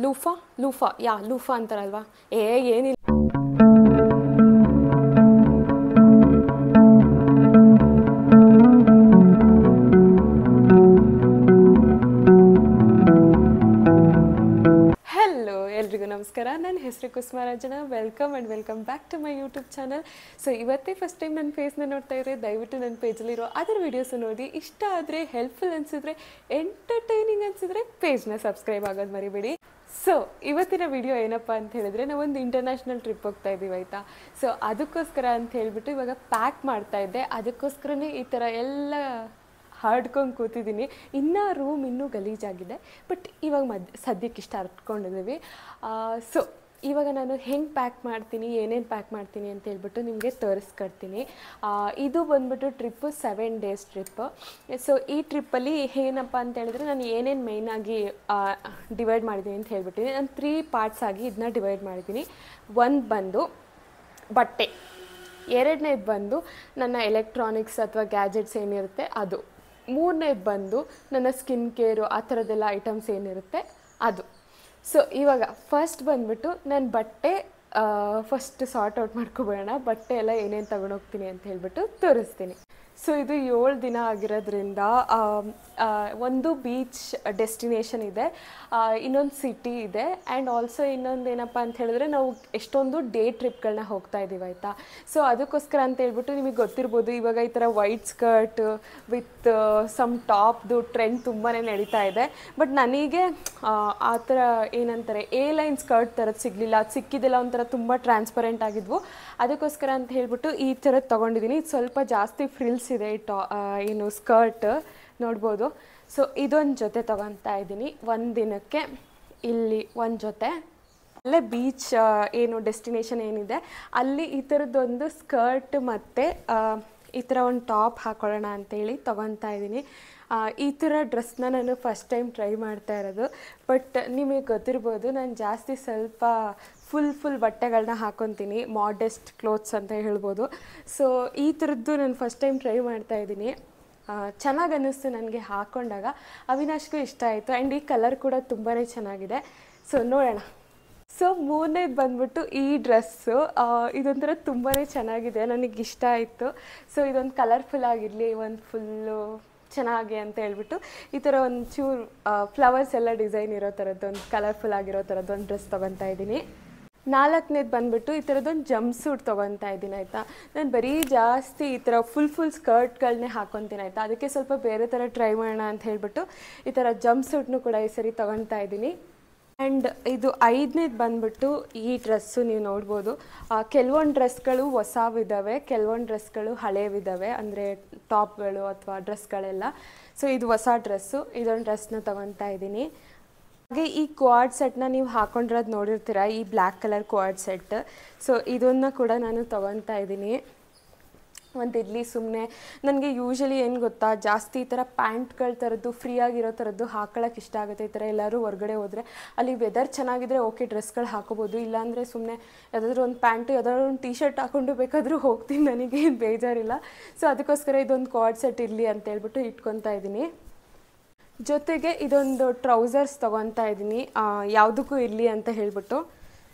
ಲೂಫಾ ಲೂಫಾ ಲೂಫಾ ಅಂತಾರಲ್ವಾ ಏನಿಲ್ಲ. ಹಲೋ ಎಲ್ರಿಗೂ ನಮಸ್ಕಾರ. ನನ್ನ ಹೆಸರು ಕುಸುಮಾರಾಜನ. Welcome back to my YouTube channel. So ಇವತ್ತೇ ಫಸ್ಟ್ ಟೈಮ್ ನನ್ನ ಫೇಸ್ನ ನೋಡ್ತಾ ಇದ್ರೆ ದಯವಿಟ್ಟು ನನ್ನ ಪೇಜಲ್ಲಿರೋ ಅದರ ವೀಡಿಯೋಸ್ ನೋಡಿ. ಇಷ್ಟ ಆದರೆ ಹೆಲ್ಪ್ಫುಲ್ ಅನಿಸಿದ್ರೆ, ಎಂಟರ್ಟೈನಿಂಗ್ ಅನಿಸಿದ್ರೆ ಪೇಜ್ನ ಸಬ್ಸ್ಕ್ರೈಬ್ ಆಗೋದು ಮರಿಬೇಡಿ. ಸೊ ಇವತ್ತಿನ ವಿಡಿಯೋ ಏನಪ್ಪ ಅಂತ ಹೇಳಿದ್ರೆ, ನಾವೊಂದು ಇಂಟರ್ನ್ಯಾಷನಲ್ ಟ್ರಿಪ್ ಹೋಗ್ತಾ ಇದ್ದೀವಿ ಆಯಿತಾ. ಸೊ ಅದಕ್ಕೋಸ್ಕರ ಅಂತ ಹೇಳಿಬಿಟ್ಟು ಇವಾಗ ಪ್ಯಾಕ್ ಮಾಡ್ತಾ ಇದ್ದೆ. ಅದಕ್ಕೋಸ್ಕರನೇ ಈ ಥರ ಎಲ್ಲ ಹರಡ್ಕೊಂಡು ಕೂತಿದ್ದೀನಿ. ಇನ್ನೂ ರೂಮ್ ಇನ್ನೂ ಗಲೀಜಾಗಿದೆ, ಬಟ್ ಇವಾಗ ಸದ್ಯಕ್ಕೆ ಇಷ್ಟ ಹರ್ಡ್ಕೊಂಡಿದ್ದೀವಿ. ಸೊ ಇವಾಗ ನಾನು ಹೆಂಗೆ ಪ್ಯಾಕ್ ಮಾಡ್ತೀನಿ, ಏನೇನು ಪ್ಯಾಕ್ ಮಾಡ್ತೀನಿ ಅಂತ ಹೇಳ್ಬಿಟ್ಟು ನಿಮಗೆ ತೋರಿಸ್ಕೊಡ್ತೀನಿ. ಇದು ಬಂದ್ಬಿಟ್ಟು ಟ್ರಿಪ್ಪು 7 days ಟ್ರಿಪ್ಪು. ಸೊ ಈ ಟ್ರಿಪ್ಪಲ್ಲಿ ಏನಪ್ಪ ಅಂತ ಹೇಳಿದ್ರೆ, ನಾನು ಏನೇನು ಮೇಯ್ನಾಗಿ ಡಿವೈಡ್ ಮಾಡಿದ್ದೀನಿ ಅಂತ ಹೇಳ್ಬಿಟ್ಟಿದ್ದೀನಿ. ನಾನು 3 ಪಾರ್ಟ್ಸ್ ಆಗಿ ಇದನ್ನ ಡಿವೈಡ್ ಮಾಡಿದ್ದೀನಿ. ಒಂದು ಬಂದು ಬಟ್ಟೆ, ಎರಡನೇದು ಬಂದು ನನ್ನ ಎಲೆಕ್ಟ್ರಾನಿಕ್ಸ್ ಅಥವಾ ಗ್ಯಾಜೆಟ್ಸ್ ಏನಿರುತ್ತೆ ಅದು, ಮೂರನೇದು ಬಂದು ನನ್ನ ಸ್ಕಿನ್ ಕೇರು ಆ ಥರದ್ದೆಲ್ಲ ಐಟಮ್ಸ್ ಏನಿರುತ್ತೆ ಅದು. ಸೊ ಇವಾಗ ಫಸ್ಟ್ ಬಂದುಬಿಟ್ಟು ನಾನು ಬಟ್ಟೆ ಫಸ್ಟ್ ಸಾರ್ಟ್ ಔಟ್ ಮಾಡ್ಕೊಬೇಡ. ಬಟ್ಟೆ ಎಲ್ಲ ಏನೇನು ತೊಗೊಂಡೋಗ್ತೀನಿ ಅಂತ ಹೇಳ್ಬಿಟ್ಟು ತೋರಿಸ್ತೀನಿ. ಸೊ ಇದು 7 ದಿನ ಆಗಿರೋದ್ರಿಂದ ಒಂದು ಬೀಚ್ ಡೆಸ್ಟಿನೇಷನ್ ಇದೆ, ಇನ್ನೊಂದು ಸಿಟಿ ಇದೆ, ಆ್ಯಂಡ್ ಆಲ್ಸೋ ಇನ್ನೊಂದು ಏನಪ್ಪ ಅಂತ ಹೇಳಿದ್ರೆ, ನಾವು ಎಷ್ಟೊಂದು ಡೇ ಟ್ರಿಪ್ಗಳನ್ನ ಹೋಗ್ತಾ ಇದ್ದೀವಿ ಆಯಿತಾ. ಸೊ ಅದಕ್ಕೋಸ್ಕರ ಅಂತ ಹೇಳ್ಬಿಟ್ಟು ನಿಮಗೆ ಗೊತ್ತಿರ್ಬೋದು, ಇವಾಗ ಈ ಥರ ವೈಟ್ ಸ್ಕರ್ಟ್ ವಿತ್ ಸಮ್ ಟಾಪ್ದು ಟ್ರೆಂಡ್ ತುಂಬಾ ನಡೀತಾ ಇದೆ. ಬಟ್ ನನಗೆ ಆ ಥರ ಏನಂತಾರೆ ಲೈನ್ ಸ್ಕರ್ಟ್ ಥರದ್ದು ಸಿಗಲಿಲ್ಲ. ಅದು ಸಿಕ್ಕಿದ್ದೆಲ್ಲ ಒಂಥರ ತುಂಬ ಟ್ರಾನ್ಸ್ಪರೆಂಟ್ ಆಗಿದ್ವು. ಅದಕ್ಕೋಸ್ಕರ ಅಂತ ಹೇಳ್ಬಿಟ್ಟು ಈ ಥರದ್ದು ತೊಗೊಂಡಿದ್ದೀನಿ. ಇದು ಸ್ವಲ್ಪ ಜಾಸ್ತಿ ಫ್ರಿಲ್ಸ್ ಇದೆ ಏನು ಸ್ಕರ್ಟ್ ನೋಡ್ಬೋದು. ಸೊ ಇದೊಂದು ಜೊತೆ ತೊಗೊತಾ ಇದ್ದೀನಿ ಒಂದು ದಿನಕ್ಕೆ. ಇಲ್ಲಿ ಒಂದು ಜೊತೆ, ಅಲ್ಲೇ ಬೀಚ್ ಏನು ಡೆಸ್ಟಿನೇಷನ್ ಏನಿದೆ ಅಲ್ಲಿ ಈ ಥರದ್ದೊಂದು ಸ್ಕರ್ಟ್ ಮತ್ತು ಈ ಥರ ಒಂದು ಟಾಪ್ ಹಾಕೊಳ್ಳೋಣ ಅಂತೇಳಿ ತೊಗೊತಾ ಇದ್ದೀನಿ. ಈ ಥರ ಡ್ರೆಸ್ನ ನಾನು ಫಸ್ಟ್ ಟೈಮ್ ಟ್ರೈ ಮಾಡ್ತಾ ಇರೋದು. ಬಟ್ ನಿಮಗೆ ಗೊತ್ತಿರ್ಬೋದು, ನಾನು ಜಾಸ್ತಿ ಸ್ವಲ್ಪ ಫುಲ್ ಬಟ್ಟೆಗಳನ್ನ ಹಾಕ್ಕೊತೀನಿ, ಮಾಡೆಸ್ಟ್ ಕ್ಲೋತ್ಸ್ ಅಂತ ಹೇಳ್ಬೋದು. ಸೊ ಈ ಥರದ್ದು ನಾನು ಫಸ್ಟ್ ಟೈಮ್ ಟ್ರೈ ಮಾಡ್ತಾಯಿದ್ದೀನಿ. ಚೆನ್ನಾಗಿ ಅನ್ನಿಸ್ತು ನನಗೆ ಹಾಕ್ಕೊಂಡಾಗ. ಅವಿನಾಶ್ಗೂ ಇಷ್ಟ ಆಯಿತು, ಆ್ಯಂಡ್ ಈ ಕಲರ್ ಕೂಡ ತುಂಬಾ ಚೆನ್ನಾಗಿದೆ. ಸೊ ನೋಡೋಣ. ಸೊ ಮೂರನೇದು ಬಂದ್ಬಿಟ್ಟು ಈ ಡ್ರೆಸ್ಸು. ಇದೊಂಥರ ತುಂಬಾ ಚೆನ್ನಾಗಿದೆ, ನನಗೆ ಇಷ್ಟ ಆಯಿತು. ಸೊ ಇದೊಂದು ಕಲರ್ಫುಲ್ ಆಗಿರಲಿ, ಒಂದು ಫುಲ್ಲು ಚೆನ್ನಾಗಿ ಅಂತ ಹೇಳ್ಬಿಟ್ಟು ಈ ಥರ ಒಂದು ಚೂರು ಫ್ಲವರ್ಸ್ ಎಲ್ಲ ಡಿಸೈನ್ ಇರೋ ಥರದ್ದು ಒಂದು ಕಲರ್ಫುಲ್ ಆಗಿರೋ ಥರದ್ದು ಒಂದು ಡ್ರೆಸ್ ತೊಗೊತಾ ಇದ್ದೀನಿ. 4ನೇದು ಬಂದುಬಿಟ್ಟು ಈ ಥರದ್ದೊಂದು ಜಂಪ್ ಸೂಟ್ ತೊಗೊತಾ ಇದ್ದೀನಿ ಆಯಿತಾ. ನಾನು ಬರೀ ಜಾಸ್ತಿ ಈ ಥರ ಫುಲ್ ಸ್ಕರ್ಟ್ಗಳನ್ನೇ ಹಾಕ್ಕೊತೀನಿ ಆಯಿತಾ. ಅದಕ್ಕೆ ಸ್ವಲ್ಪ ಬೇರೆ ಥರ ಟ್ರೈ ಮಾಡೋಣ ಅಂತ ಹೇಳ್ಬಿಟ್ಟು ಈ ಥರ ಜಂಪ್ ಸೂಟ್ನು ಕೂಡ ಈ ಸರಿ ತೊಗೊತಾ ಇದ್ದೀನಿ. ಆ್ಯಂಡ್ ಇದು 5ನೇದು ಬಂದುಬಿಟ್ಟು ಈ ಡ್ರೆಸ್ಸು ನೀವು ನೋಡ್ಬೋದು. ಕೆಲವೊಂದು ಡ್ರೆಸ್ಗಳು ಹೊಸವಿದ್ದಾವೆ, ಕೆಲವೊಂದು ಡ್ರೆಸ್ಗಳು ಹಳೇವಿದ್ದಾವೆ, ಅಂದರೆ ಟಾಪ್ಗಳು ಅಥವಾ ಡ್ರೆಸ್ಗಳೆಲ್ಲ. ಸೊ ಇದು ಹೊಸ ಡ್ರೆಸ್ಸು. ಇದೊಂದು ಡ್ರೆಸ್ನ ತೊಗೊತಾ ಇದ್ದೀನಿ. ಹಾಗೆ ಈ ಕ್ವಾಡ್ ಸೆಟ್ನ ನೀವು ಹಾಕ್ಕೊಂಡಿರೋದು ನೋಡಿರ್ತೀರ, ಈ black colour Quad set. So ಇದನ್ನು ಕೂಡ ನಾನು ತೊಗೊತಾ ಇದ್ದೀನಿ. ಒಂದು ಇರಲಿ ಸುಮ್ಮನೆ. ನನಗೆ ಯೂಶ್ವಲಿ ಏನು ಗೊತ್ತಾ, ಜಾಸ್ತಿ ಈ ಥರ ಪ್ಯಾಂಟ್ಗಳ ಥರದ್ದು ಫ್ರೀ ಆಗಿರೋ ಥರದ್ದು ಹಾಕೊಳ್ಳೋಕೆ ಇಷ್ಟ ಆಗುತ್ತೆ. ಈ ಥರ ಎಲ್ಲರೂ ಹೊರಗಡೆ ಹೋದರೆ ಅಲ್ಲಿ ವೆದರ್ ಚೆನ್ನಾಗಿದ್ದರೆ ಓಕೆ ಡ್ರೆಸ್ಗಳು ಹಾಕೋಬೋದು, ಇಲ್ಲಾಂದರೆ ಸುಮ್ಮನೆ ಯಾವುದಾದ್ರೂ ಒಂದು ಪ್ಯಾಂಟು ಯಾವುದಾದ್ರೂ ಒಂದು ಟೀ ಶರ್ಟ್ ಹಾಕ್ಕೊಂಡು ಬೇಕಾದರೂ ಹೋಗ್ತೀನಿ, ನನಗೇನು ಬೇಜಾರಿಲ್ಲ. ಸೊ ಅದಕ್ಕೋಸ್ಕರ ಇದೊಂದು ಕ್ವಾಡ್ ಸೆಟ್ ಇರಲಿ ಅಂತ ಹೇಳ್ಬಿಟ್ಟು ಇಟ್ಕೊತಾ ಇದ್ದೀನಿ. ಜೊತೆಗೆ ಇದೊಂದು ಟ್ರೌಸರ್ಸ್ ತೊಗೊತಾ ಇದ್ದೀನಿ, ಯಾವುದಕ್ಕೂ ಇರಲಿ ಅಂತ ಹೇಳ್ಬಿಟ್ಟು.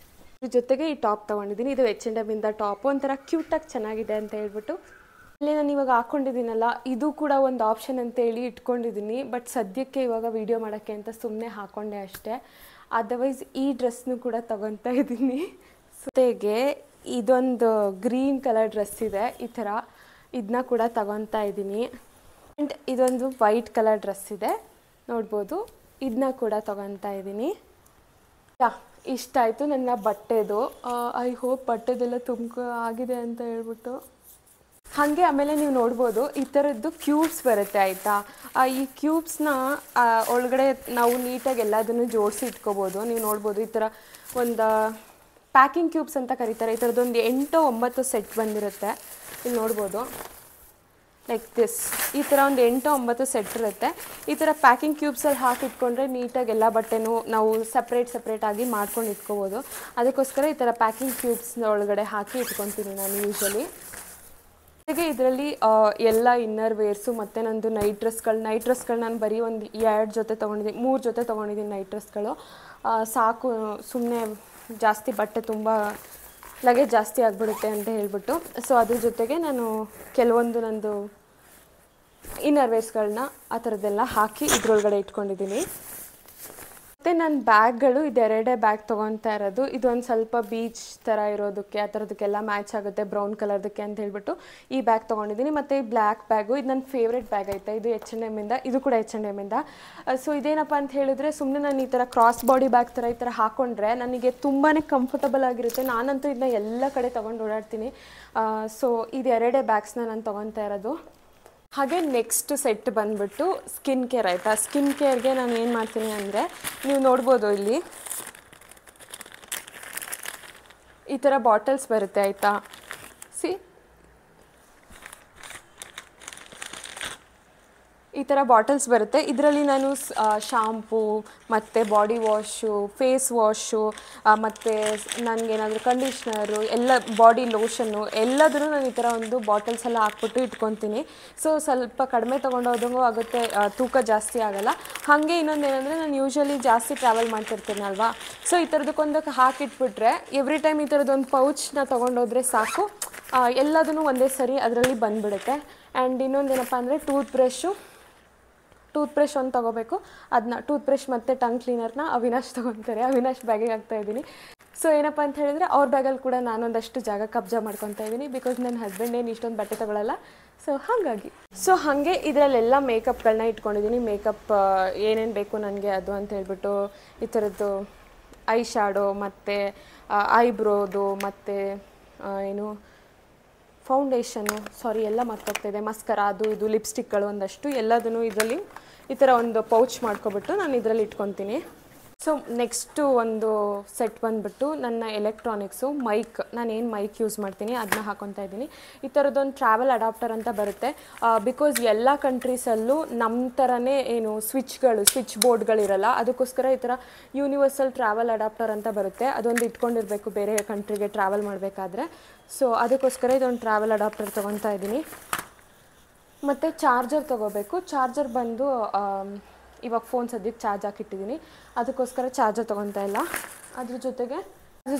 ಜೊತೆಗೆ ಈ ಟಾಪ್ ತೊಗೊಂಡಿದ್ದೀನಿ. ಇದು H&M ಇಂದ ಟಾಪ್, ಒಂಥರ ಕ್ಯೂಟಾಗಿ ಚೆನ್ನಾಗಿದೆ ಅಂತ ಹೇಳ್ಬಿಟ್ಟು. ಅಲ್ಲಿ ನಾನು ಇವಾಗ ಹಾಕ್ಕೊಂಡಿದ್ದೀನಲ್ಲ, ಇದು ಕೂಡ ಒಂದು ಆಪ್ಷನ್ ಅಂತೇಳಿ ಇಟ್ಕೊಂಡಿದ್ದೀನಿ. ಬಟ್ ಸದ್ಯಕ್ಕೆ ಇವಾಗ ವೀಡಿಯೋ ಮಾಡೋಕ್ಕೆ ಅಂತ ಸುಮ್ಮನೆ ಹಾಕ್ಕೊಂಡೆ ಅಷ್ಟೇ. ಅದರ್ವೈಸ್ ಈ ಡ್ರೆಸ್ನು ಕೂಡ ತೊಗೊತಾ ಇದ್ದೀನಿ. ಜೊತೆಗೆ ಇದೊಂದು ಗ್ರೀನ್ ಕಲರ್ ಡ್ರೆಸ್ ಇದೆ ಈ ಥರ, ಇದನ್ನ ಕೂಡ ತೊಗೊತಾ ಇದ್ದೀನಿ. ಆ್ಯಂಡ್ ಇದೊಂದು ವೈಟ್ ಕಲರ್ ಡ್ರೆಸ್ ಇದೆ ನೋಡ್ಬೋದು, ಇದನ್ನ ಕೂಡ ತೊಗೊತಾ ಇದ್ದೀನಿ. ಇಷ್ಟ ಆಯಿತು ನನ್ನ ಬಟ್ಟೆದು. ಐ ಹೋಪ್ ಬಟ್ಟೆದೆಲ್ಲ ಆಗಿದೆ ಅಂತ ಹೇಳ್ಬಿಟ್ಟು. ಹಾಗೆ ಆಮೇಲೆ ನೀವು ನೋಡ್ಬೋದು, ಈ ಥರದ್ದು ಕ್ಯೂಬ್ಸ್ ಬರುತ್ತೆ ಆಯಿತಾ. ಈ ಕ್ಯೂಬ್ಸ್ನ ಒಳಗಡೆ ನಾವು ನೀಟಾಗಿ ಎಲ್ಲದನ್ನು ಜೋಡಿಸಿ ಇಟ್ಕೋಬೋದು. ನೀವು ನೋಡ್ಬೋದು, ಈ ಥರ ಒಂದು ಪ್ಯಾಕಿಂಗ್ ಕ್ಯೂಬ್ಸ್ ಅಂತ ಕರೀತಾರೆ. ಈ ಥರದ್ದೊಂದು 8-9 ಸೆಟ್ ಬಂದಿರುತ್ತೆ. ಇಲ್ಲಿ ನೋಡ್ಬೋದು, ಲೈಕ್ ದಿಸ್. ಈ ಥರ ಒಂದು 8-9 ಸೆಟ್ ಇರುತ್ತೆ. ಈ ಥರ ಪ್ಯಾಕಿಂಗ್ ಕ್ಯೂಬ್ಸಲ್ಲಿ ಹಾಕಿಟ್ಕೊಂಡ್ರೆ ನೀಟಾಗಿ ಎಲ್ಲ ಬಟ್ಟೆನೂ ನಾವು ಸಪ್ರೇಟಾಗಿ ಮಾಡ್ಕೊಂಡು ಇಟ್ಕೋಬೋದು. ಅದಕ್ಕೋಸ್ಕರ ಈ ಥರ ಪ್ಯಾಕಿಂಗ್ ಕ್ಯೂಬ್ಸ್ನ ಒಳಗಡೆ ಹಾಕಿ ಇಟ್ಕೊತೀನಿ ನಾನು ಯೂಶ್ವಲಿ. ಜೊತೆಗೆ ಇದರಲ್ಲಿ ಎಲ್ಲ ಇನ್ನರ್ ವೇರ್ಸು ಮತ್ತು ನಂದು ನೈಟ್ ಡ್ರೆಸ್ಗಳು ನಾನು ಬರೀ ಒಂದು 2 ಜೊತೆ ತೊಗೊಂಡಿದ್ದೀನಿ, 3 ಜೊತೆ ತೊಗೊಂಡಿದ್ದೀನಿ ನೈಟ್ ಡ್ರೆಸ್ಗಳು. ಸಾಕು, ಸುಮ್ಮನೆ ಜಾಸ್ತಿ ಬಟ್ಟೆ ತುಂಬ ಲಗೇಜ್ ಜಾಸ್ತಿ ಆಗಿಬಿಡುತ್ತೆ ಅಂತ ಹೇಳ್ಬಿಟ್ಟು. ಸೊ ಅದ್ರ ಜೊತೆಗೆ ನಾನು ಕೆಲವೊಂದು ನಂದು ಇನ್ನರ್ ವೇರ್ಸ್ಗಳನ್ನ ಆ ಥರದ್ದೆಲ್ಲ ಹಾಕಿ ಇದ್ರೊಳಗಡೆ ಇಟ್ಕೊಂಡಿದ್ದೀನಿ. ಮತ್ತು ನನ್ನ ಬ್ಯಾಗ್ಗಳು ಇದೆರಡೇ ಬ್ಯಾಗ್ ತೊಗೊತಾ ಇರೋದು. ಇದೊಂದು ಸ್ವಲ್ಪ ಬೀಚ್ ಥರ ಇರೋದಕ್ಕೆ ಆ ಥರದಕ್ಕೆಲ್ಲ ಮ್ಯಾಚ್ ಆಗುತ್ತೆ ಬ್ರೌನ್ ಕಲರ್ದಕ್ಕೆ ಅಂತ ಹೇಳ್ಬಿಟ್ಟು ಈ ಬ್ಯಾಗ್ ತೊಗೊಂಡಿದ್ದೀನಿ. ಮತ್ತು ಈ ಬ್ಲ್ಯಾಕ್ ಬ್ಯಾಗು ಇದು ನನ್ನ ಫೇವ್ರೆಟ್ ಬ್ಯಾಗ್ ಐತೆ. ಇದು H&Mಯಿಂದ, ಇದು ಕೂಡ H&Mಯಿಂದ. ಸೊ ಇದೇನಪ್ಪ ಅಂತ ಹೇಳಿದ್ರೆ, ಸುಮ್ಮನೆ ನಾನು ಈ ಥರ ಕ್ರಾಸ್ ಬಾಡಿ ಬ್ಯಾಗ್ ಥರ ಈ ಥರ ಹಾಕ್ಕೊಂಡ್ರೆ ನನಗೆ ತುಂಬಾ ಕಂಫರ್ಟಬಲ್ ಆಗಿರುತ್ತೆ. ನಾನಂತೂ ಇದನ್ನ ಎಲ್ಲ ಕಡೆ ತೊಗೊಂಡು ಓಡಾಡ್ತೀನಿ. ಸೊ ಇದು ಎರಡೇ ಬ್ಯಾಗ್ಸ್ನ ನಾನು ತೊಗೊತಾ ಇರೋದು. ಹಾಗೆ ನೆಕ್ಸ್ಟ್ ಸೆಟ್ ಬಂದುಬಿಟ್ಟು ಸ್ಕಿನ್ ಕೇರ್ ಆಯಿತಾ. ಸ್ಕಿನ್ ಕೇರ್ಗೆ ನಾನು ಏನು ಮಾಡ್ತೀನಿ ಅಂದರೆ, ನೀವು ನೋಡ್ಬೋದು ಇಲ್ಲಿ ಈ ಥರ ಬಾಟಲ್ಸ್ ಬರುತ್ತೆ ಆಯಿತಾ. ಈ ಥರ ಬಾಟಲ್ಸ್ ಬರುತ್ತೆ. ಇದರಲ್ಲಿ ನಾನು ಶಾಂಪೂ ಮತ್ತು ಬಾಡಿ ವಾಶು, ಫೇಸ್ ವಾಶು, ಮತ್ತು ನನಗೇನಾದರೂ ಕಂಡೀಷ್ನರು, ಎಲ್ಲ ಬಾಡಿ ಲೋಷನ್ನು ಎಲ್ಲದರೂ ನಾನು ಈ ಥರ ಒಂದು ಬಾಟಲ್ಸ್ ಎಲ್ಲ ಹಾಕ್ಬಿಟ್ಟು ಇಟ್ಕೊತೀನಿ. ಸೊ ಸ್ವಲ್ಪ ಕಡಿಮೆ ತೊಗೊಂಡೋದಂಗೂ ಆಗುತ್ತೆ, ತೂಕ ಜಾಸ್ತಿ ಆಗೋಲ್ಲ. ಹಾಗೆ ಇನ್ನೊಂದು ಏನಂದರೆ, ನಾನು ಯೂಶ್ವಲಿ ಜಾಸ್ತಿ ಟ್ರಾವೆಲ್ ಮಾಡ್ತಿರ್ತೀನಲ್ವಾ. ಸೊ ಈ ಥರದಕ್ಕೊಂದಕ್ಕೆ ಹಾಕಿಟ್ಬಿಟ್ರೆ ಎವ್ರಿ ಟೈಮ್ ಈ ಥರದ್ದೊಂದು ಪೌಚ್ನ ತೊಗೊಂಡೋದ್ರೆ ಸಾಕು, ಎಲ್ಲದೂ ಒಂದೇ ಸರಿ ಅದರಲ್ಲಿ ಬಂದುಬಿಡುತ್ತೆ. ಆ್ಯಂಡ್ ಇನ್ನೊಂದೇನಪ್ಪ ಅಂದರೆ ಟೂತ್ ಬ್ರಷ್ ಒಂದು ತೊಗೋಬೇಕು. ಅದನ್ನ ಟೂತ್ ಬ್ರಷ್ ಮತ್ತು ಟಂಗ್ ಕ್ಲೀನರ್ನ ಅವಿನಾಶ್ ತೊಗೊತಾರೆ. ಅವಿನಾಶ್ ಬ್ಯಾಗಿಗೆ ಹಾಕ್ತಾಯಿದ್ದೀನಿ. ಸೊ ಏನಪ್ಪ ಅಂತ ಹೇಳಿದ್ರೆ, ಅವ್ರ ಬ್ಯಾಗಲ್ಲಿ ಕೂಡ ನಾನೊಂದಷ್ಟು ಜಾಗ ಕಬ್ಜಾ ಮಾಡ್ಕೊತಾ ಇದ್ದೀನಿ. ಬಿಕಾಸ್ ನನ್ನ ಹಸ್ಬೆಂಡ್ ಏನು ಇಷ್ಟೊಂದು ಬಟ್ಟೆ ತೊಗೊಳ್ಳಲ್ಲ. ಸೊ ಹಾಗಾಗಿ ಹಾಗೆ ಇದರಲ್ಲೆಲ್ಲ ಮೇಕಪ್ಗಳನ್ನ ಇಟ್ಕೊಂಡಿದ್ದೀನಿ. ಮೇಕಪ್ ಏನೇನು ಬೇಕು ನನಗೆ ಅದು ಅಂತ ಹೇಳ್ಬಿಟ್ಟು ಈ ಥರದ್ದು ಐ ಶ್ಯಾಡೋ ಮತ್ತು ಐಬ್ರೋದು ಮತ್ತು ಏನು ಫೌಂಡೇಶನು, ಎಲ್ಲ ಮರ್ತೋಗ್ತಾಯಿದೆ, ಮಸ್ಕರ, ಅದು ಇದು ಲಿಪ್ಸ್ಟಿಕ್ಗಳು ಒಂದಷ್ಟು ಎಲ್ಲದನ್ನು ಇದರಲ್ಲಿ ಈ ಥರ ಒಂದು ಪೌಚ್ ಮಾಡ್ಕೊಬಿಟ್ಟು ನಾನು ಇದರಲ್ಲಿ ಇಟ್ಕೊತೀನಿ. ಸೊ ನೆಕ್ಸ್ಟು ಒಂದು ಸೆಟ್ ಬಂದುಬಿಟ್ಟು ನನ್ನ ಎಲೆಕ್ಟ್ರಾನಿಕ್ಸು ಮೈಕ್. ನಾನೇನು ಮೈಕ್ ಯೂಸ್ ಮಾಡ್ತೀನಿ ಅದನ್ನ ಹಾಕ್ಕೊತಾ ಇದ್ದೀನಿ. ಈ ಥರದ್ದೊಂದು ಟ್ರಾವೆಲ್ ಅಡಾಪ್ಟರ್ ಅಂತ ಬರುತ್ತೆ. ಬಿಕಾಸ್ ಎಲ್ಲ ಕಂಟ್ರೀಸಲ್ಲೂ ನಮ್ಮ ಥರನೇ ಏನು ಸ್ವಿಚ್ ಬೋರ್ಡ್ಗಳಿರಲ್ಲ. ಅದಕ್ಕೋಸ್ಕರ ಈ ಥರ ಯೂನಿವರ್ಸಲ್ ಟ್ರಾವೆಲ್ ಅಡಾಪ್ಟರ್ ಅಂತ ಬರುತ್ತೆ. ಅದೊಂದು ಇಟ್ಕೊಂಡಿರಬೇಕು ಬೇರೆ ಕಂಟ್ರಿಗೆ ಟ್ರಾವೆಲ್ ಮಾಡಬೇಕಾದ್ರೆ. ಸೊ ಅದಕ್ಕೋಸ್ಕರ ಇದೊಂದು ಟ್ರಾವೆಲ್ ಅಡಾಪ್ಟರ್ ತೊಗೊತಾ ಇದ್ದೀನಿ. ಮತ್ತು ಚಾರ್ಜರ್ ತೊಗೋಬೇಕು. ಚಾರ್ಜರ್ ಬಂದು ಇವಾಗ ಫೋನ್ ಸದ್ಯಕ್ಕೆ ಚಾರ್ಜ್ ಹಾಕಿಟ್ಟಿದ್ದೀನಿ, ಅದಕ್ಕೋಸ್ಕರ ಚಾರ್ಜರ್ ತೊಗೊತಾ ಇಲ್ಲ. ಅದ್ರ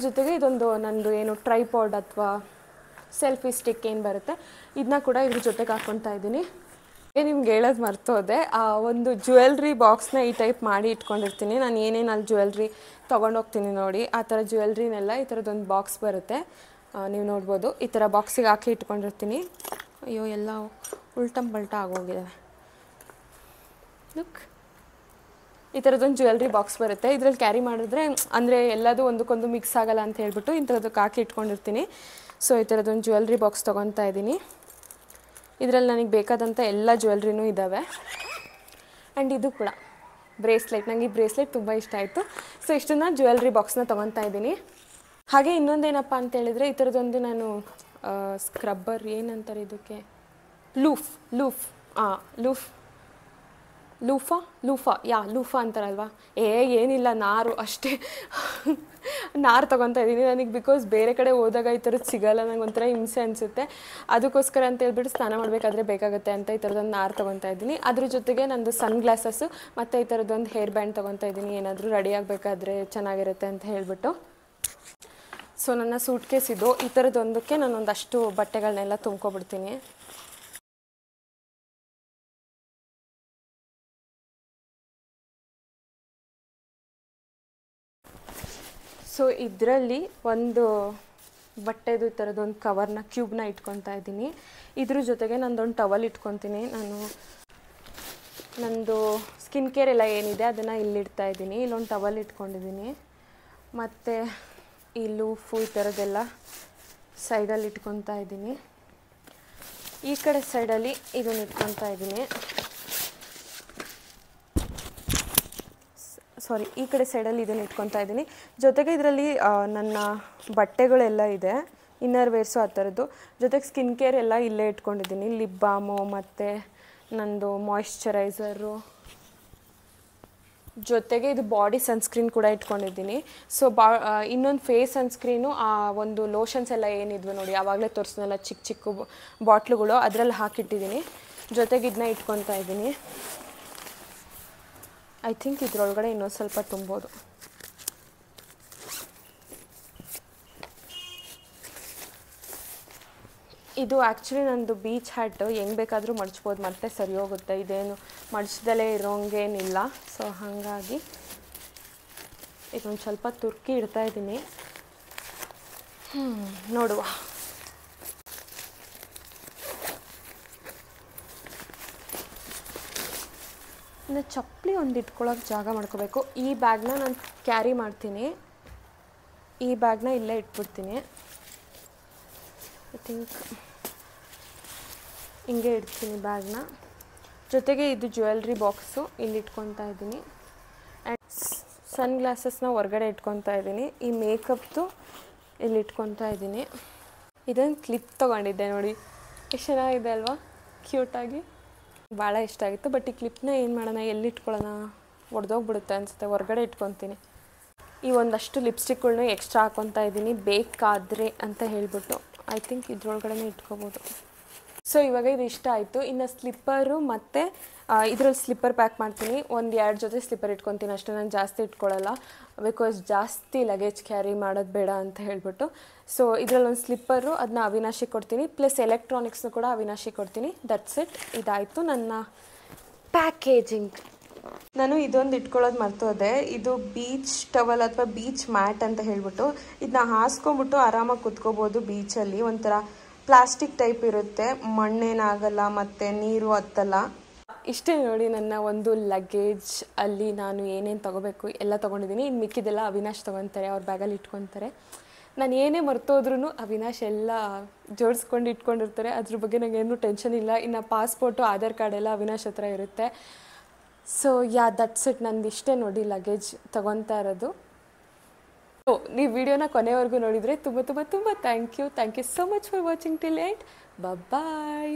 ಜೊತೆಗೆ ಇದೊಂದು ನಂದು ಏನು ಟ್ರೈಪಾಡ್ ಅಥವಾ ಸೆಲ್ಫಿ ಸ್ಟಿಕ್ ಏನು ಬರುತ್ತೆ, ಇದನ್ನ ಕೂಡ ಇದ್ರ ಜೊತೆಗೆ ಹಾಕ್ಕೊತಾ ಇದ್ದೀನಿ. ನಿಮ್ಗೆ ಹೇಳೋದು ಮರ್ತೋದೆ, ಒಂದು ಜ್ಯುವೆಲ್ರಿ ಬಾಕ್ಸ್ನ ಈ ಟೈಪ್ ಮಾಡಿ ಇಟ್ಕೊಂಡಿರ್ತೀನಿ. ನಾನು ಏನೇನು ಅಲ್ಲಿ ಜ್ಯುವೆಲ್ರಿ ತೊಗೊಂಡೋಗ್ತೀನಿ ನೋಡಿ, ಆ ಥರ ಜ್ಯುವೆಲ್ರಿನೆಲ್ಲ ಈ ಥರದ್ದೊಂದು ಬಾಕ್ಸ್ ಬರುತ್ತೆ. ನೀವು ನೋಡ್ಬೋದು, ಈ ಥರ ಬಾಕ್ಸಿಗೆ ಹಾಕಿ ಇಟ್ಕೊಂಡಿರ್ತೀನಿ. ಅಯ್ಯೋ, ಎಲ್ಲ ಉಲ್ಟಂಪಲ್ಟ ಆಗೋಗಿದ್ದಾವೆ. ಲುಕ್, ಈ ಥರದ್ದೊಂದು ಜ್ಯುವೆಲ್ರಿ ಬಾಕ್ಸ್ ಬರುತ್ತೆ. ಇದರಲ್ಲಿ ಕ್ಯಾರಿ ಮಾಡಿದ್ರೆ ಅಂದರೆ ಎಲ್ಲದೂ ಒಂದಕ್ಕೊಂದು ಮಿಕ್ಸ್ ಆಗೋಲ್ಲ ಅಂತ ಹೇಳ್ಬಿಟ್ಟು ಇಂಥದ್ದಕ್ಕೆ ಹಾಕಿ ಇಟ್ಕೊಂಡಿರ್ತೀನಿ. ಸೊ ಈ ಥರದ್ದೊಂದು ಜ್ಯುವೆಲ್ರಿ ಬಾಕ್ಸ್ ತೊಗೊತಾ ಇದ್ದೀನಿ. ಇದರಲ್ಲಿ ನನಗೆ ಬೇಕಾದಂಥ ಎಲ್ಲ ಜ್ಯುವೆಲ್ರಿನೂ ಇದ್ದಾವೆ. ಆ್ಯಂಡ್ ಇದು ಕೂಡ ಬ್ರೇಸ್ಲೆಟ್, ನನಗೆ ಈ ಬ್ರೇಸ್ಲೆಟ್ ತುಂಬ ಇಷ್ಟ ಆಯಿತು. ಸೊ ಇಷ್ಟನ್ನು ಜ್ಯುವೆಲ್ರಿ ಬಾಕ್ಸ್ನ ತೊಗೊತಾ ಇದ್ದೀನಿ. ಹಾಗೆ ಇನ್ನೊಂದೇನಪ್ಪ ಅಂತೇಳಿದರೆ, ಈ ಥರದ್ದೊಂದು ನಾನು ಸ್ಕ್ರಬ್ಬರ್ ಏನಂತಾರೆ ಇದಕ್ಕೆ, ಲೂಫಾ ಅಂತಾರಲ್ವಾ. ಏನಿಲ್ಲ, ನಾರು ಅಷ್ಟೇ. ನಾರು ತೊಗೊತಾ ಇದ್ದೀನಿ ನನಗೆ. ಬಿಕಾಸ್ ಬೇರೆ ಕಡೆ ಹೋದಾಗ ಈ ಥರದ್ದು ಸಿಗೋಲ್ಲ, ನಂಗೆ ಒಂಥರ ಹಿಂಸೆ ಅನಿಸುತ್ತೆ. ಅದಕ್ಕೋಸ್ಕರ ಅಂತ ಹೇಳ್ಬಿಟ್ಟು ಸ್ನಾನ ಮಾಡಬೇಕಾದ್ರೆ ಬೇಕಾಗುತ್ತೆ ಅಂತ ಈ ಥರದ್ದೊಂದು ನಾರು ತೊಗೊತಾ ಇದ್ದೀನಿ. ಅದ್ರ ಜೊತೆಗೆ ನಂದು ಸನ್ ಗ್ಲಾಸಸ್ಸು ಮತ್ತು ಈ ಥರದ್ದೊಂದು ಹೇರ್ ಬ್ಯಾಂಡ್ ತೊಗೊತಾ ಇದ್ದೀನಿ, ಏನಾದರೂ ರೆಡಿ ಆಗಬೇಕಾದ್ರೆ ಚೆನ್ನಾಗಿರುತ್ತೆ ಅಂತ ಹೇಳ್ಬಿಟ್ಟು. ಸೊ ನನ್ನ ಸೂಟ್ ಕೇಸ್ ಇದು. ಈ ಥರದ್ದೊಂದಕ್ಕೆ ನಾನೊಂದಷ್ಟು ಬಟ್ಟೆಗಳನ್ನೆಲ್ಲ ತುಂಬ್ಕೊಬಿಡ್ತೀನಿ. ಸೊ ಇದರಲ್ಲಿ ಒಂದು ಬಟ್ಟೆದು ಈ ಥರದ್ದೊಂದು ಕವರ್ನ ಕ್ಯೂಬ್ನ ಇಟ್ಕೊತಾ ಇದ್ದೀನಿ. ಇದ್ರ ಜೊತೆಗೆ ನಂದೊಂದು ಟವಲ್ ಇಟ್ಕೊತೀನಿ. ನಂದು ಸ್ಕಿನ್ ಕೇರ್ ಎಲ್ಲ ಏನಿದೆ ಅದನ್ನು ಇಲ್ಲಿಡ್ತಾ ಇದ್ದೀನಿ. ಇಲ್ಲೊಂದು ಟವಲ್ ಇಟ್ಕೊಂಡಿದ್ದೀನಿ. ಮತ್ತು ಈ ಲೂಫು ಈ ಥರದ್ದೆಲ್ಲ ಸೈಡಲ್ಲಿ ಇಟ್ಕೊತಾ ಇದ್ದೀನಿ. ಈ ಕಡೆ ಸೈಡಲ್ಲಿ ಇದನ್ನು ಇಟ್ಕೊತಾ ಇದ್ದೀನಿ. ಈ ಕಡೆ ಸೈಡಲ್ಲಿ ಇದನ್ನು ಇಟ್ಕೊತಾ ಇದ್ದೀನಿ. ಜೊತೆಗೆ ಇದರಲ್ಲಿ ನನ್ನ ಬಟ್ಟೆಗಳೆಲ್ಲ ಇದೆ, ಇನ್ನರ್ ವೇರ್ಸು ಆ ಥರದ್ದು. ಜೊತೆಗೆ ಸ್ಕಿನ್ ಕೇರ್ ಎಲ್ಲ ಇಲ್ಲೇ ಇಟ್ಕೊಂಡಿದ್ದೀನಿ. ಲಿಪ್ ಬಾಮು ಮತ್ತು ನಂದು ಮಾಯಿಶ್ಚರೈಸರು, ಜೊತೆಗೆ ಇದು ಬಾಡಿ ಸನ್ಸ್ಕ್ರೀನ್ ಕೂಡ ಇಟ್ಕೊಂಡಿದ್ದೀನಿ. ಸೊ ಇನ್ನೊಂದು ಫೇಸ್ ಸನ್ಸ್ಕ್ರೀನು, ಆ ಒಂದು ಲೋಷನ್ಸ್ ಎಲ್ಲ ಏನಿದ್ವು ನೋಡಿ, ಆವಾಗಲೇ ತೋರಿಸಿದ್ನಲ್ಲ ಚಿಕ್ಕ ಚಿಕ್ಕ ಬಾಟ್ಲುಗಳು, ಅದರಲ್ಲಿ ಹಾಕಿಟ್ಟಿದ್ದೀನಿ. ಜೊತೆಗೆ ಇದನ್ನ ಇಟ್ಕೊತಾ ಇದ್ದೀನಿ. ಐ ಥಿಂಕ್ ಇದರೊಳಗಡೆ ಇನ್ನೊಂದು ಸ್ವಲ್ಪ ತುಂಬೋದು. ಇದು ಆ್ಯಕ್ಚುಲಿ ನಂದು ಬೀಚ್ ಹ್ಯಾಟ್ ಹೆಂಗೆ ಬೇಕಾದರೂ ಮಡ್ಚ್ಬೋದು, ಮತ್ತೆ ಸರಿ ಹೋಗುತ್ತೆ, ಇದೇನು ಮಡ್ಚ್ದಲೇ ಇರೋಂಗೇನಿಲ್ಲ. ಸೊ ಹಾಗಾಗಿ ಇದೊಂದು ಸ್ವಲ್ಪ ತುರ್ಕಿ ಇಡ್ತಾಯಿದ್ದೀನಿ. ನೋಡುವ. ಇನ್ನು ಚಪ್ಪಲಿ ಒಂದು ಇಟ್ಕೊಳ್ಳೋಕೆ ಜಾಗ ಮಾಡ್ಕೋಬೇಕು. ಈ ಬ್ಯಾಗ್ನ ನಾನು ಕ್ಯಾರಿ ಮಾಡ್ತೀನಿ, ಈ ಬ್ಯಾಗ್ನ ಇಲ್ಲೇ ಇಟ್ಬಿಡ್ತೀನಿ. ಐ ಥಿಂಕ್ ಹಿಂಗೆ ಇಡ್ತೀನಿ ಬ್ಯಾಗ್ನ. ಜೊತೆಗೆ ಇದು ಜ್ಯುವೆಲ್ರಿ ಬಾಕ್ಸು ಇಲ್ಲಿ ಇಟ್ಕೊತಾ ಇದ್ದೀನಿ. ಆ್ಯಂಡ್ ಸನ್ ಗ್ಲಾಸಸ್ನ ಹೊರಗಡೆ ಇಟ್ಕೊತಾ ಇದ್ದೀನಿ. ಈ ಮೇಕಪ್ದು ಇಲ್ಲಿ ಇಟ್ಕೊತಾ ಇದ್ದೀನಿ. ಇದೊಂದು ಕ್ಲಿಪ್ ತೊಗೊಂಡಿದ್ದೆ ನೋಡಿ, ಎಷ್ಟು ಚೆನ್ನಾಗಿದೆ ಅಲ್ವಾ, ಕ್ಯೂಟಾಗಿ, ಭಾಳ ಇಷ್ಟ ಆಗಿತ್ತು. ಬಟ್ ಈ ಕ್ಲಿಪ್ನ ಏನು ಮಾಡೋಣ, ಎಲ್ಲಿ ಇಟ್ಕೊಳ್ಳೋಣ, ಒಡೆದೋಗ್ಬಿಡುತ್ತೆ ಅನಿಸುತ್ತೆ, ಹೊರಗಡೆ ಇಟ್ಕೊತೀನಿ. ಈ ಒಂದಷ್ಟು ಲಿಪ್ಸ್ಟಿಕ್ಗಳ್ನು ಎಕ್ಸ್ಟ್ರಾ ಹಾಕ್ಕೊತಾ ಇದ್ದೀನಿ, ಬೇಕಾದರೆ ಅಂತ ಹೇಳ್ಬಿಟ್ಟು. ಐ ಥಿಂಕ್ ಇದ್ರೊಳಗಡೆ ಇಟ್ಕೋಬೋದು. ಸೊ ಇವಾಗ ಇದು ಇಷ್ಟ ಆಯಿತು. ಇನ್ನು ಸ್ಲಿಪ್ಪರು ಮತ್ತು ಇದರಲ್ಲಿ ಸ್ಲಿಪ್ಪರ್ ಪ್ಯಾಕ್ ಮಾಡ್ತೀನಿ. 1-2 ಜೊತೆ ಸ್ಲಿಪ್ಪರ್ ಇಟ್ಕೊತೀನಿ ಅಷ್ಟೇ, ನಾನು ಜಾಸ್ತಿ ಇಟ್ಕೊಳ್ಳಲ್ಲ, ಬಿಕಾಸ್ ಜಾಸ್ತಿ ಲಗೇಜ್ ಕ್ಯಾರಿ ಮಾಡೋದು ಬೇಡ ಅಂತ ಹೇಳ್ಬಿಟ್ಟು. ಸೊ ಇದರಲ್ಲೊಂದು ಸ್ಲಿಪ್ಪರು, ಅದನ್ನ ಅವಿನಾಶಿಗೆ ಕೊಡ್ತೀನಿ, ಪ್ಲಸ್ ಎಲೆಕ್ಟ್ರಾನಿಕ್ಸ್ನು ಕೂಡ ಅವಿನಾಶಿಗೆ ಕೊಡ್ತೀನಿ. That's it. ಇದಾಯಿತು ನನ್ನ ಪ್ಯಾಕೇಜಿಂಗ್. ನಾನು ಇದೊಂದು ಇಟ್ಕೊಳ್ಳೋದು ಮರ್ತೋದೆ. ಇದು ಬೀಚ್ ಟವಲ್ ಅಥವಾ ಬೀಚ್ ಮ್ಯಾಟ್ ಅಂತ ಹೇಳ್ಬಿಟ್ಟು, ಇದನ್ನ ಹಾಸ್ಕೊಂಬಿಟ್ಟು ಆರಾಮಾಗಿ ಕುತ್ಕೋಬೋದು ಬೀಚಲ್ಲಿ. ಒಂಥರ ಪ್ಲಾಸ್ಟಿಕ್ ಟೈಪ್ ಇರುತ್ತೆ, ಮಣ್ಣೇನಾಗಲ್ಲ ಮತ್ತು ನೀರು ಹತ್ತಲ್ಲ. ಇಷ್ಟೇ ನೋಡಿ ನನ್ನ ಒಂದು ಲಗೇಜ್. ಅಲ್ಲಿ ನಾನು ಏನೇನು ತೊಗೋಬೇಕು ಎಲ್ಲ ತೊಗೊಂಡಿದ್ದೀನಿ. ಇನ್ನು ಮಿಕ್ಕಿದೆಲ್ಲ ಅವಿನಾಶ್ ತೊಗೊತಾರೆ, ಅವ್ರ ಬ್ಯಾಗಲ್ಲಿ ಇಟ್ಕೊತಾರೆ. ನಾನು ಏನೇ ಮರ್ತೋದ್ರೂ ಅವಿನಾಶ್ ಎಲ್ಲ ಜೋಡಿಸ್ಕೊಂಡು ಇಟ್ಕೊಂಡಿರ್ತಾರೆ, ಅದ್ರ ಬಗ್ಗೆ ನನಗೇನು ಟೆನ್ಷನ್ ಇಲ್ಲ. ಇನ್ನು ಪಾಸ್ಪೋರ್ಟು, ಆಧಾರ್ ಕಾರ್ಡ್ ಎಲ್ಲ ಅವಿನಾಶ್ ಹತ್ರ ಇರುತ್ತೆ. So that's it. ನಂದು ಇಷ್ಟೇ ನೋಡಿ ಲಗೇಜ್ ತೊಗೊತಾ ಇರೋದು. ನೀವು ವಿಡಿಯೋನ ಕೊನೆವರೆಗೂ ನೋಡಿದರೆ ತುಂಬ ತುಂಬ ತುಂಬ thank you. Thank you so much for watching till end. Bye.